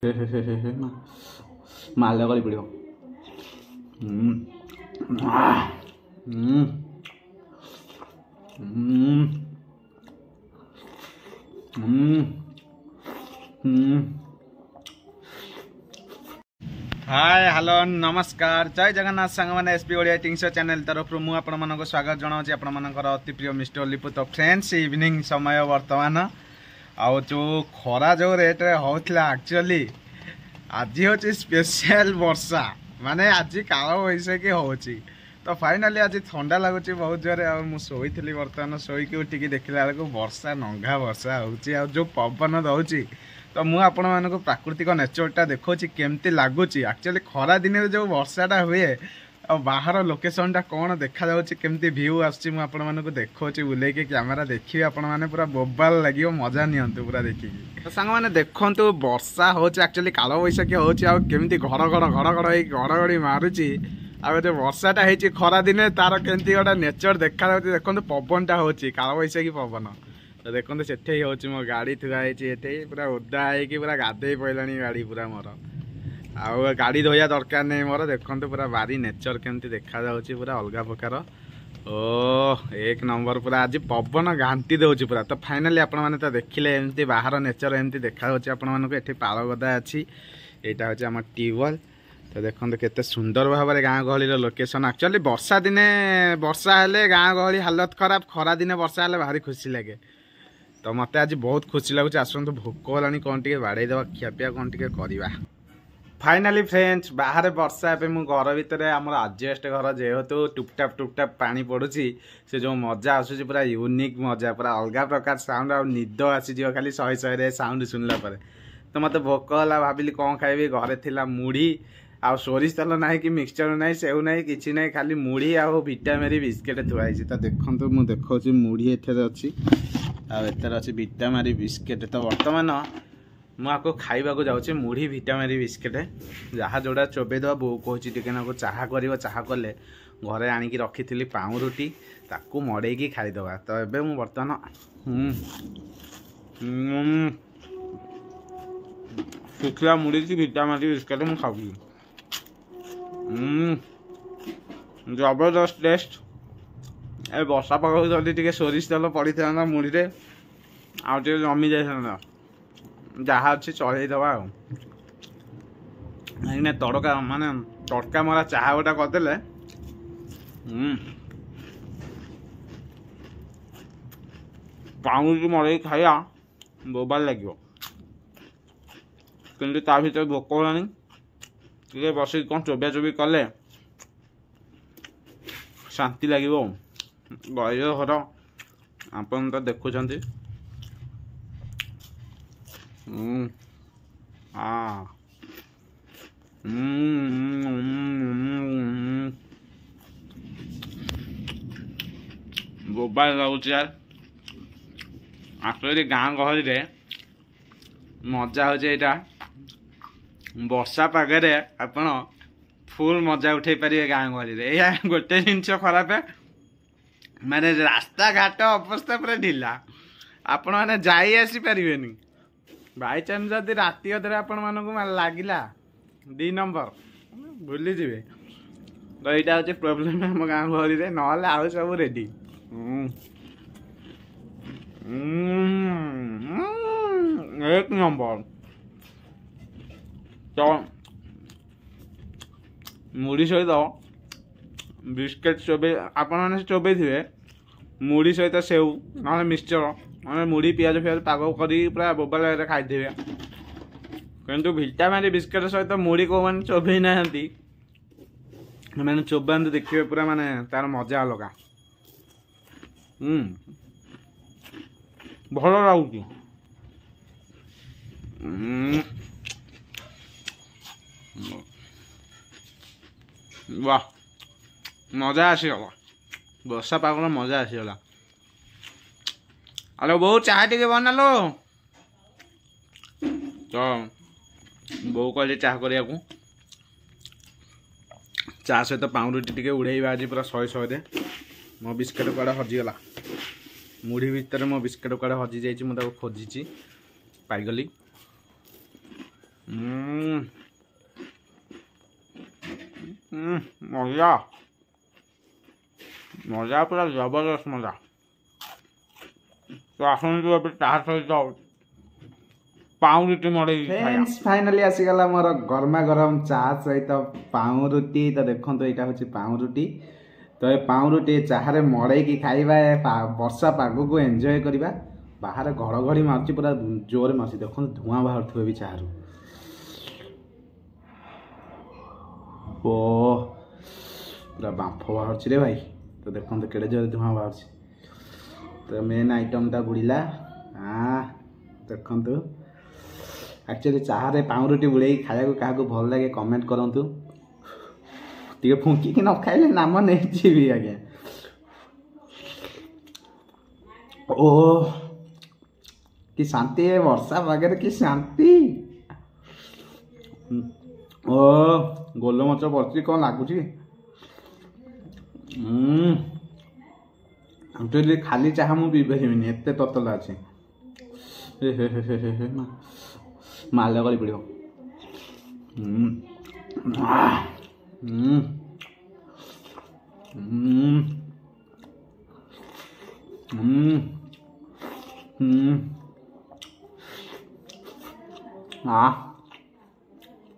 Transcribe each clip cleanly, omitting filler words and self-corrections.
ମାଲ କରି ପଡ଼ିବ। Hi hello नमस्कार जय जगन्नाथ सांग मैंने एसपी ओडिया टिंगसो चैनल तरफ मु आपण मानक स्वागत जनाऊँ आपण मानकर अति प्रिय मिस्टर लिपु। तो फ्रेंड्स इवनिंग समय वर्तमान आउ जो खरा जो रेट होता एक्चुअली आज हूँ स्पेशल वर्षा माने आज काल बैसाखी हो तो फाइनाली आज ठंडा लगुच बहुत जोरे मुझी बर्तमान शोक उठिकी देखला बेलू वर्षा नंगा वर्षा हो जो पवन दौर तो मुझे आपण मानक प्राकृतिक नेचरटा देखा केमती लगुच एक्चुअली खरा दिन जो वर्षाटा हुए और बाहर लोकेशनटा कौन देखा केमती व्यू आसूँ मुझे देखा बुले कैमेरा देखिए आपण मैंने पूरा बोबाल लगे मजा नियंतु पूरा देखिकी। तो सांग मैंने देखु वर्षा हो एक्चुअली काल बैसाखी होमती घड़घड़ घड़घड़ी मारुची आ जो वर्षाटा होती खरा दिन तार केमती गोटे नेचर देखा देखो पवनटा हो काल बैसाखी पवन। तो देखते से मो गाड़ी थुआई पूरा ओदा हो पूरा गाधे पड़ा गाड़ी पूरा मोर आ गाड़ी धोया दरकार नहीं मोर देखते पूरा बारी नेचर केमती देखा पूरा अलग प्रकार ओ एक नंबर पूरा आज पवन घांटी दौर पूरा। तो फाइनाली आपण मैंने तो देखिले एमती बाहर नेचर एमती देखा ये पाल गदा अच्छी यहाँ हूँ आम ट्यूबवेल। तो देखते केते सुंदर भाव में गाँ गहली लोकेशन एक्चुअली वर्षा दिने वर्षा हेले गाँ गहली हालत खराब खरा दिने वर्षा हेले भारी खुशी लगे। तो मत आज बहुत खुशी लगुच आसतु भोक होलानी कौन टे बाड़ेदवा खियापिया कौन टे करवा। फाइनाली फ्रेंड्स बाहर वर्षा ए मु घर भितर आम आजबेस्ट घर जेहेतु टुपटाप पानी पड़ुची से जो मजा आसूँ पूरा यूनिक मजा पूरा अलग प्रकार साउंड आ निद आसीज खाली शहे शहे साउंड शुणला पर। तो मत भोक है भाविली कौन खाइबी घरे थिला मुढ़ी आ सोरिष तेल ना कि मिक्सचर ना सेव ना कि ना खाली मुढ़ी आ विटामेरी बिस्केट थुआई। तो देखो मुझे देखा मुढ़ी एथे अच्छी आर अच्छी विटामेरी बिस्केट। तो बर्तमान मुझे खाइबा जाऊँगी मुढ़ी विटामेरी बिस्केट जहाँ जोड़ा चोबेदवा बो कहूँ टे चाह कर चाह कले घरे आणिकी रखी पाउरुटी ताकू मड़ेकी खाईदवा। तो एबे मु बर्तमान शुखला मुढ़ी की विटामेरी बिस्केट मुझे खाऊँ जबरदस्त टेस्ट। ए वर्षा पाग जल्दी टे सोरिष तेल पड़ी था मुढ़ी रे आउ टे जमी जाता जहाँ अच्छे चलईदवा तड़का माने तड़का मरा चाह गोटा करदे पाउंड मड़े खाया बोबाल लगे कि ता भर भोक होलानी टे बस कौन चोबिया चोबी कले शांति लगे गरीब घर आप तो देखुं बोबाल लगुच यार। एक्चुअली गाँ गहली रे मजा हो वर्षा पागे आपण फुल मजा उठे पारे गाँ गहली रे। या गोटे जिनस खराब माने रास्ता घाट अवस्था पूरा ढिला आपण मैंने जाई आसी पारिबेनी बाई चान्स जदि राति अधरे आपण मानक लगिला 2 नंबर भूली जी। तो यहाँ हूँ प्रोब्लेम आम गाँ गहली रे नहले आउ सब रेडी। एक नंबर। तो मुढ़ी सहित बिस्केट चोबे आपण मैंने चोबे थे मुढ़ी सहित सेव ना मिक्सचर ना मुढ़ी पियाज फियाज पाग कर पूरा बोबाल खाई किंतु विटामेरी बिस्केट सहित मुढ़ी को मैंने चोबे ना मैंने चोबाते देखिए पूरा माने तार मजा अलग भल लगुच। वाह मजा आसीगला वर्षा पागल मजा आसीगला। अरे बो चाह टे बना लो। तो बो कहले चाह करिया चाह सहित पाउरुटी टे उड़ेबा आज पूरा शहे शहे मो बिस्केट कड़े हजिगला मुढ़ी भितर मो बिस्केट कड़े हजि जाइए मुझे खोजी पाईगली। मजा मजा पूरा जबरदस्त मजा। तो आसतु ए सहित पाउरुटी मड़े फाइनाली आसीगला मोर गरमा गरम चाह सहित पाउरुटी। तो देखो यहाँ हूँ पाउरुटी। तो ये पाउरुटी चाह मड़े खाइबा वर्षा पाग को एंजॉय करवा। बाहर घड़घड़ी मार्च पूरा जोर मार्च देखो धुआं बाहर थे भी चाह ओ पूरा बांफ बाहर रे भाई। तो देखो केड़े जोर धुआं बाहर। तो मेन आइटम टा बुड़ीला। हाँ देखु एक्चुअली चाह रे पाउरुटी बुड़े खाया क्या भल लगे कमेंट करंतु। टे फुंकी कि न खाइले नाम नहीं जी आज्ञा। ओह कि शांति है वर्षा पागे कि शांति। ओ गोलमच पड़ी कौन लगुच खाली चाह मु पी पारिनी एत ततला अच्छे। माल कर पड़ो।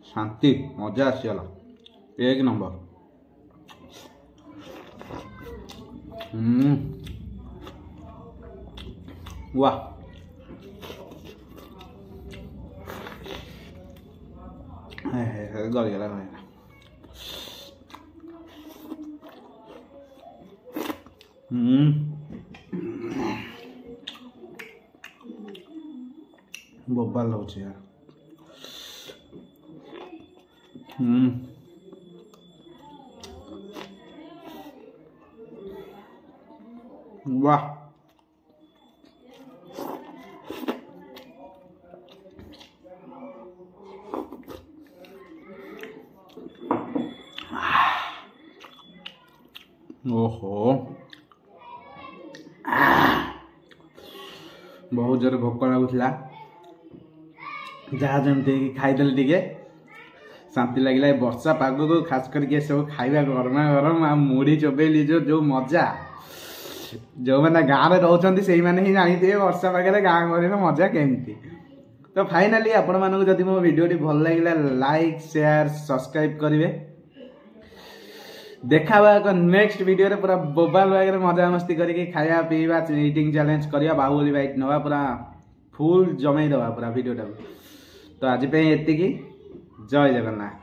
शांति मजा आसीगला एक नंबर। वाह गलगला बोबाल लगुच यार। वाह ओहो बहुत जोर भोक लगुला। जहाँ जमती खाईदे टे शांति लगे। वर्षा पाग को खास करके सब खाଇବା गरमा गरम आ मुढ़ी चोबे लीजो जो मजा। जो मैंने गाँव में रोच से ही जानी वर्षा पागे गाँ गहली मजा केमती। तो फाइनाली आपण मानक जदि मो वीडियो भल लगे लाइक शेयर सब्सक्राइब करेंगे। देखा एक नेक्स्ट वीडियो रे पूरा बोबाल बाग मजा मस्ती करके खाया पीवा ईटिंग चैलेंज करिया बाहुबली बाइट नवा पूरा फुल जमे दवा पूरा वीडियो। तो आज पे एतिकी जय जगन्नाथ।